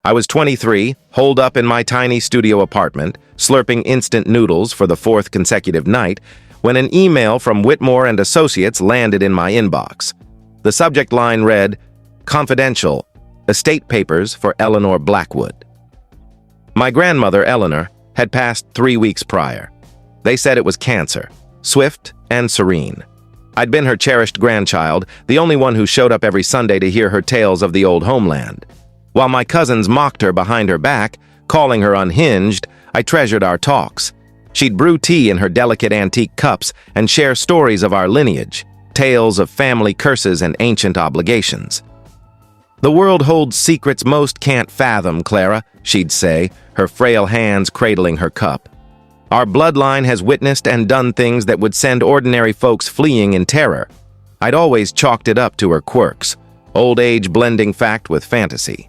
I was 23, holed up in my tiny studio apartment, slurping instant noodles for the fourth consecutive night, when an email from Whitmore and Associates landed in my inbox. The subject line read, "Confidential, estate papers for Eleanor Blackwood." My grandmother, Eleanor, had passed 3 weeks prior. They said it was cancer, swift and serene. I'd been her cherished grandchild, the only one who showed up every Sunday to hear her tales of the old homeland. While my cousins mocked her behind her back, calling her unhinged, I treasured our talks. She'd brew tea in her delicate antique cups and share stories of our lineage, tales of family curses and ancient obligations. "The world holds secrets most can't fathom, Clara," she'd say, her frail hands cradling her cup. "Our bloodline has witnessed and done things that would send ordinary folks fleeing in terror." I'd always chalked it up to her quirks, old age blending fact with fantasy.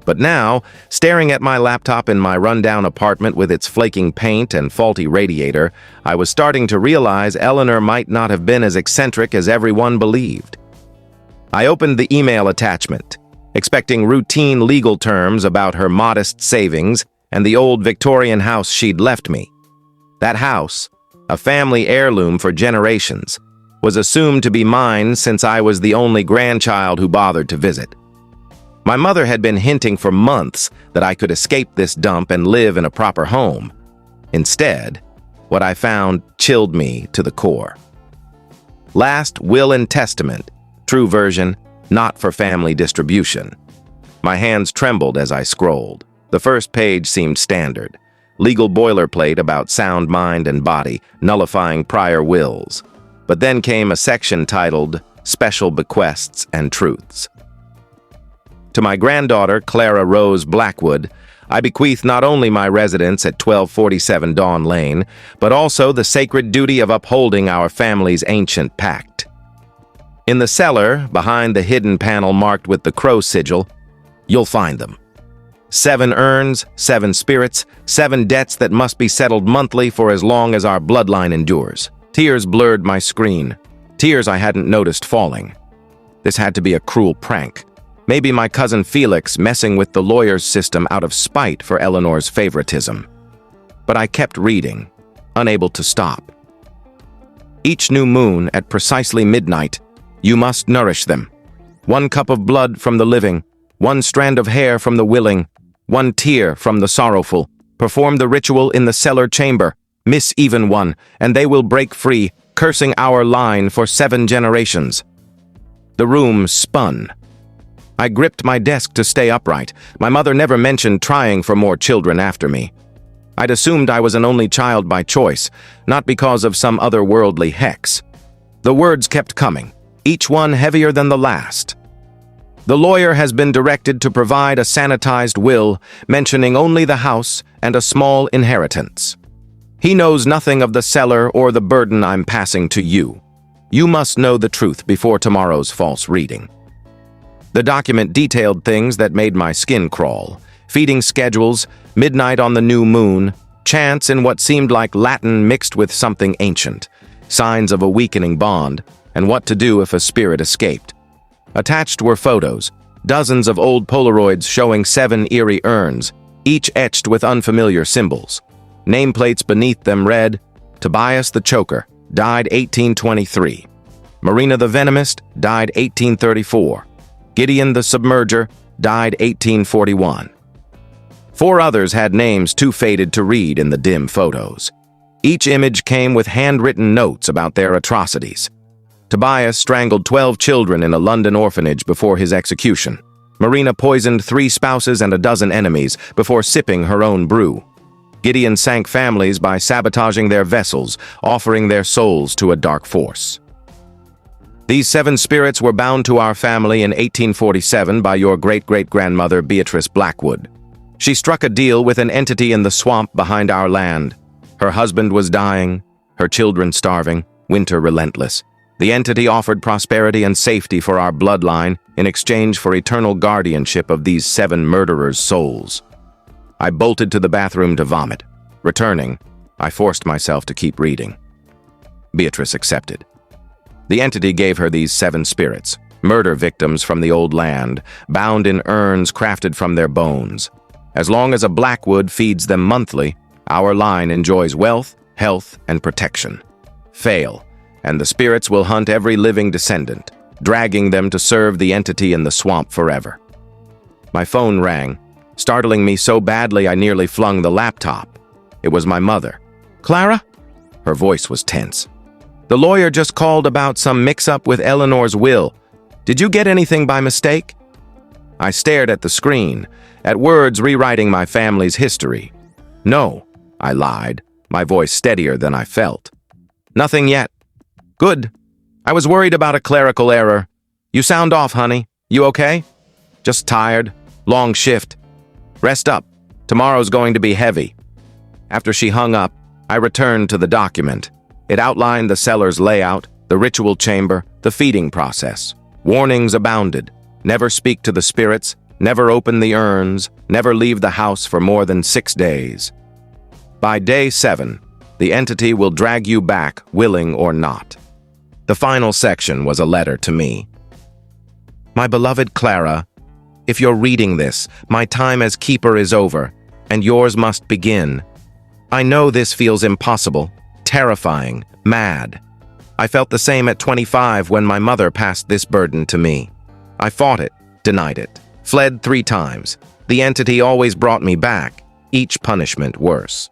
But now, staring at my laptop in my rundown apartment with its flaking paint and faulty radiator, I was starting to realize Eleanor might not have been as eccentric as everyone believed. I opened the email attachment, expecting routine legal terms about her modest savings and the old Victorian house she'd left me. That house, a family heirloom for generations, was assumed to be mine since I was the only grandchild who bothered to visit. My mother had been hinting for months that I could escape this dump and live in a proper home. Instead, what I found chilled me to the core. Last will and testament, true version, not for family distribution. My hands trembled as I scrolled. The first page seemed standard. Legal boilerplate about sound mind and body, nullifying prior wills. But then came a section titled Special Bequests and Truths. To my granddaughter, Clara Rose Blackwood, I bequeath not only my residence at 1247 Dawn Lane, but also the sacred duty of upholding our family's ancient pact. In the cellar, behind the hidden panel marked with the crow sigil, you'll find them. 7 urns, 7 spirits, 7 debts that must be settled monthly for as long as our bloodline endures. Tears blurred my screen, tears I hadn't noticed falling. This had to be a cruel prank. Maybe my cousin Felix messing with the lawyer's system out of spite for Eleanor's favoritism. But I kept reading, unable to stop. Each new moon at precisely midnight, you must nourish them. 1 cup of blood from the living, 1 strand of hair from the willing, 1 tear from the sorrowful. Perform the ritual in the cellar chamber. Miss even one, and they will break free, cursing our line for 7 generations. The room spun. I gripped my desk to stay upright. My mother never mentioned trying for more children after me. I'd assumed I was an only child by choice, not because of some otherworldly hex. The words kept coming, each one heavier than the last. The lawyer has been directed to provide a sanitized will, mentioning only the house and a small inheritance. He knows nothing of the cellar or the burden I'm passing to you. You must know the truth before tomorrow's false reading. The document detailed things that made my skin crawl. Feeding schedules, midnight on the new moon, chants in what seemed like Latin mixed with something ancient, signs of a weakening bond, and what to do if a spirit escaped. Attached were photos, dozens of old Polaroids showing 7 eerie urns, each etched with unfamiliar symbols. Nameplates beneath them read, Tobias the Choker, died 1823. Marina the Venomist, died 1834. Gideon the Submerger, died 1841. 4 others had names too faded to read in the dim photos. Each image came with handwritten notes about their atrocities. Tobias strangled 12 children in a London orphanage before his execution. Marina poisoned 3 spouses and a dozen enemies before sipping her own brew. Gideon sank families by sabotaging their vessels, offering their souls to a dark force. These 7 spirits were bound to our family in 1847 by your great-great-grandmother Beatrice Blackwood. She struck a deal with an entity in the swamp behind our land. Her husband was dying, her children starving, winter relentless. The entity offered prosperity and safety for our bloodline in exchange for eternal guardianship of these 7 murderers' souls. I bolted to the bathroom to vomit. Returning, I forced myself to keep reading. Beatrice accepted. The entity gave her these 7 spirits, murder victims from the old land, bound in urns crafted from their bones. As long as a Blackwood feeds them monthly, our line enjoys wealth, health, and protection. Fail, and the spirits will hunt every living descendant, dragging them to serve the entity in the swamp forever. My phone rang, startling me so badly I nearly flung the laptop. It was my mother. "Clara?" Her voice was tense. "The lawyer just called about some mix-up with Eleanor's will. Did you get anything by mistake?" I stared at the screen, at words rewriting my family's history. "No," I lied, my voice steadier than I felt. "Nothing yet." "Good. I was worried about a clerical error. You sound off, honey. You okay?" "Just tired. Long shift. Rest up. Tomorrow's going to be heavy." After she hung up, I returned to the document. It outlined the cellar's layout, the ritual chamber, the feeding process. Warnings abounded. Never speak to the spirits, never open the urns, never leave the house for more than 6 days. By day 7, the entity will drag you back, willing or not. The final section was a letter to me. "My beloved Clara, if you're reading this, my time as keeper is over, and yours must begin. I know this feels impossible, terrifying, mad. I felt the same at 25 when my mother passed this burden to me. I fought it, denied it, fled 3 times. The entity always brought me back, each punishment worse.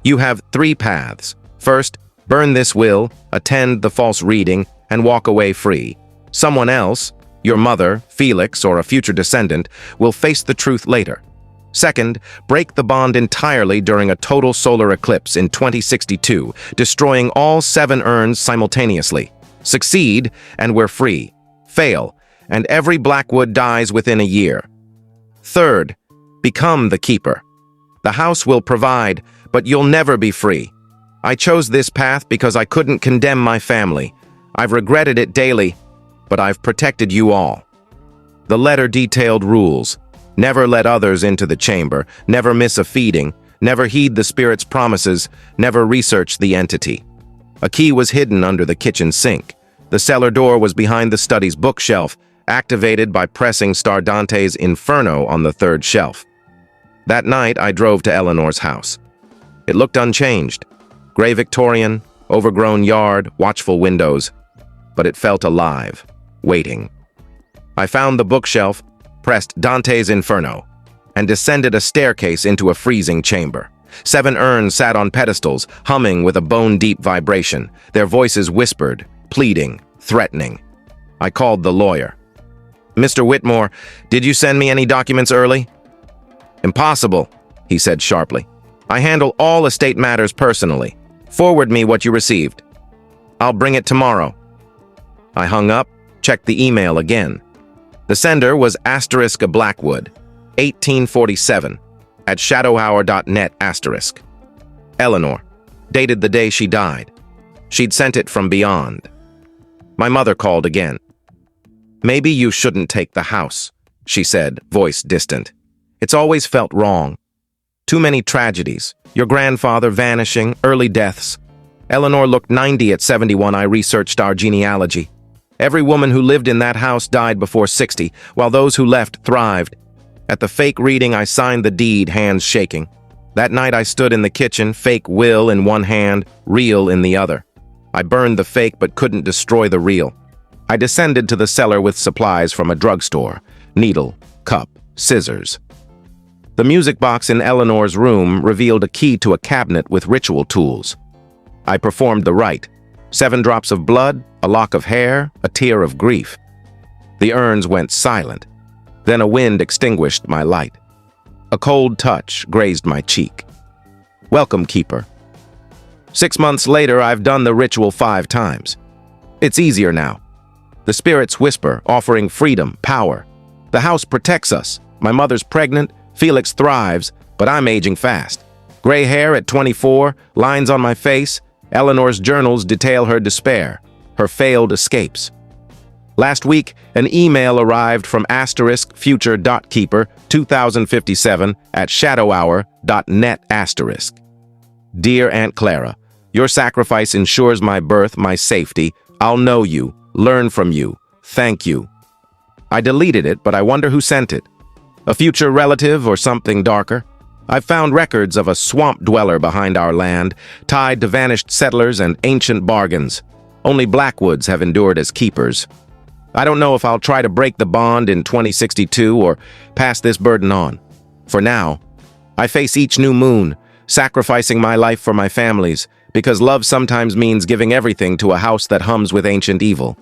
You have 3 paths. First, burn this will, attend the false reading, and walk away free. Someone else, your mother, Felix, or a future descendant, will face the truth later. Second, break the bond entirely during a total solar eclipse in 2062, destroying all 7 urns simultaneously. Succeed, and we're free. Fail, and every Blackwood dies within a year. Third, become the keeper. The house will provide, but you'll never be free. I chose this path because I couldn't condemn my family. I've regretted it daily, but I've protected you all." The letter detailed rules. Never let others into the chamber, never miss a feeding, never heed the spirit's promises, never research the entity. A key was hidden under the kitchen sink. The cellar door was behind the study's bookshelf, activated by pressing Dante's Inferno on the 3rd shelf. That night, I drove to Eleanor's house. It looked unchanged. Gray Victorian, overgrown yard, watchful windows. But it felt alive, waiting. I found the bookshelf, pressed Dante's Inferno, and descended a staircase into a freezing chamber. 7 urns sat on pedestals, humming with a bone-deep vibration. Their voices whispered, pleading, threatening. I called the lawyer. "Mr. Whitmore, did you send me any documents early?" "Impossible," he said sharply. "I handle all estate matters personally. Forward me what you received. I'll bring it tomorrow." I hung up, checked the email again. The sender was *a Blackwood, 1847, at shadowhour.net *. Eleanor, dated the day she died. She'd sent it from beyond. My mother called again. "Maybe you shouldn't take the house," she said, voice distant. "It's always felt wrong. Too many tragedies. Your grandfather vanishing, early deaths. Eleanor looked 90 at 71. I researched our genealogy. Every woman who lived in that house died before 60, while those who left thrived. At the fake reading, I signed the deed, hands shaking. That night I stood in the kitchen, fake will in one hand, real in the other. I burned the fake but couldn't destroy the real. I descended to the cellar with supplies from a drugstore, needle, cup, scissors. The music box in Eleanor's room revealed a key to a cabinet with ritual tools. I performed the rite. 7 drops of blood, a lock of hair, a tear of grief. The urns went silent. Then a wind extinguished my light. A cold touch grazed my cheek. "Welcome, Keeper." 6 months later, I've done the ritual 5 times. It's easier now. The spirits whisper, offering freedom, power. The house protects us. My mother's pregnant, Felix thrives, but I'm aging fast. Gray hair at 24, lines on my face. Eleanor's journals detail her despair, her failed escapes. Last week, an email arrived from *future.keeper 2057 at shadowhour.net*. "Dear Aunt Clara, your sacrifice ensures my birth, my safety. I'll know you, learn from you, thank you. I deleted it, but I wonder who sent it. A future relative or something darker? I've found records of a swamp dweller behind our land, tied to vanished settlers and ancient bargains. Only Blackwoods have endured as keepers. I don't know if I'll try to break the bond in 2062 or pass this burden on. For now, I face each new moon, sacrificing my life for my family's, because love sometimes means giving everything to a house that hums with ancient evil.